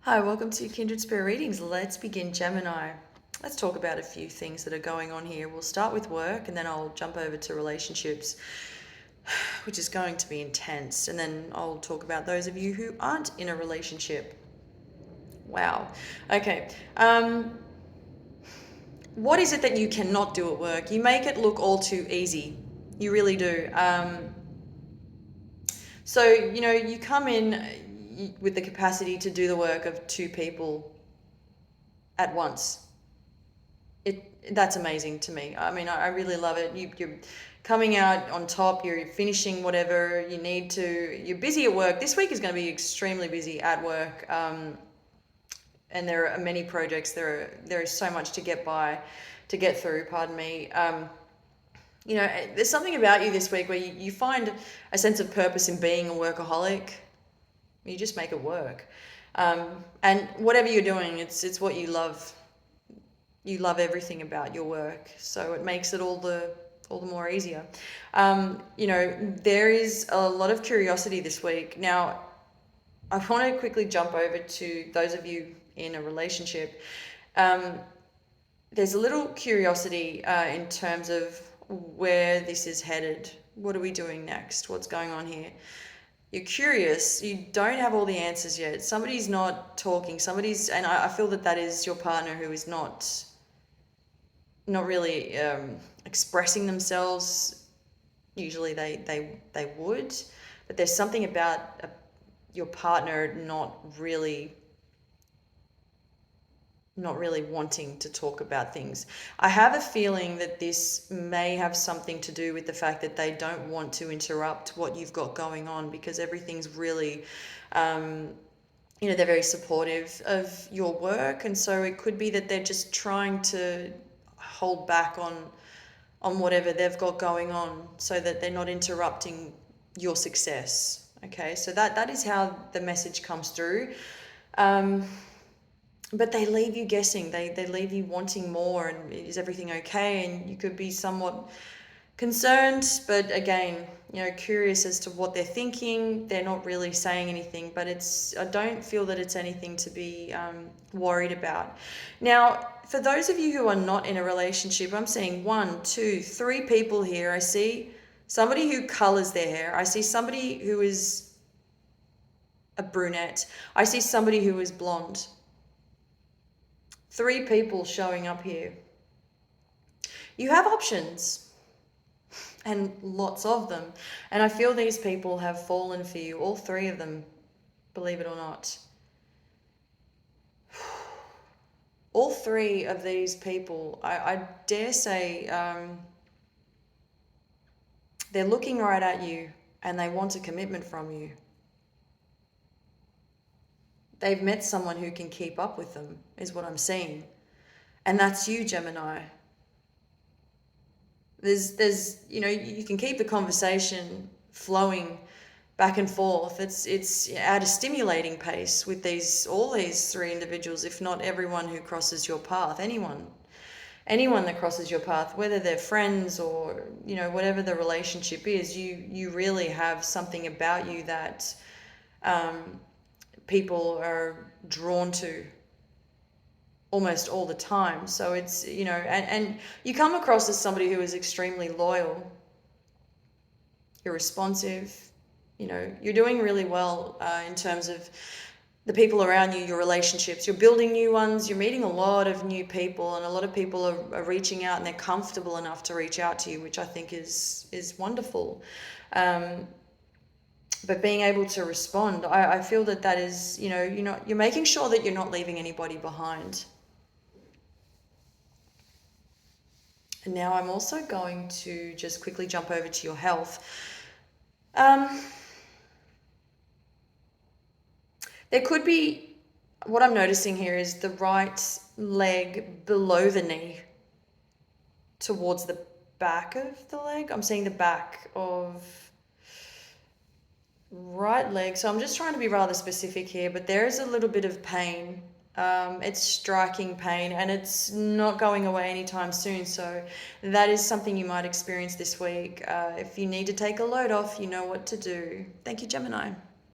Hi, welcome to Kindred Spirit Readings. Let's begin Gemini. Let's talk about a few things that are going on here. We'll start with work and then I'll jump over to relationships, which is going to be intense. And then I'll talk about those of you who aren't in a relationship. Wow. Okay. What is it that you cannot do at work? You make it look all too easy. You really do. You come in with the capacity to do the work of two people at once. That's amazing to me. I mean, I really love it. You're coming out on top. You're finishing whatever you need to. You're busy at work. This week is going to be extremely busy at work, and there are many projects. There is so much to get through. Pardon me. There's something about you this week where you find a sense of purpose in being a workaholic. You just make it work, and whatever you're doing, it's what you love. You love everything about your work, so it makes it all the more easier. There is a lot of curiosity this week. Now, I want to quickly jump over to those of you in a relationship. There's a little curiosity in terms of where this is headed. What are we doing next? What's going on here? You're curious. You don't have all the answers yet. Somebody's not talking. And I feel that is your partner who is not really expressing themselves. Usually they would, but there's something about your partner not really wanting to talk about things. I have a feeling that this may have something to do with the fact that they don't want to interrupt what you've got going on, because everything's really they're very supportive of your work, and so it could be that they're just trying to hold back on whatever they've got going on so that they're not interrupting your success. Okay, so that is how the message comes through. But they leave you guessing. They leave you wanting more, and is everything okay? And you could be somewhat concerned, but again, curious as to what they're thinking. They're not really saying anything, but I don't feel that it's anything to be worried about. Now, for those of you who are not in a relationship, I'm seeing 1, 2, 3 people here. I see somebody who colors their hair. I see somebody who is a brunette. I see somebody who is blonde. 3 people showing up here. You have options, and lots of them. And I feel these people have fallen for you, all 3 of them, believe it or not. All 3 of these people, I dare say, they're looking right at you and they want a commitment from you. They've met someone who can keep up with them, is what I'm seeing. And that's you, Gemini. There's you can keep the conversation flowing back and forth. It's at a stimulating pace with all these 3 individuals, if not everyone who crosses your path. Anyone that crosses your path, whether they're friends or whatever the relationship is, you really have something about you that people are drawn to almost all the time. So it's, and you come across as somebody who is extremely loyal. You're responsive. You're doing really well in terms of the people around you, your relationships. You're building new ones. You're meeting a lot of new people, and a lot of people are reaching out, and they're comfortable enough to reach out to you, which I think is wonderful. But being able to respond, I feel that is, you're making sure that you're not leaving anybody behind. And now I'm also going to just quickly jump over to your health. There could be, what I'm noticing here is the right leg below the knee towards the back of the leg. I'm seeing the back of right leg. So I'm just trying to be rather specific here, but there is a little bit of pain. It's striking pain, and it's not going away anytime soon. So that is something you might experience this week. If you need to take a load off, you know what to do. Thank you, Gemini.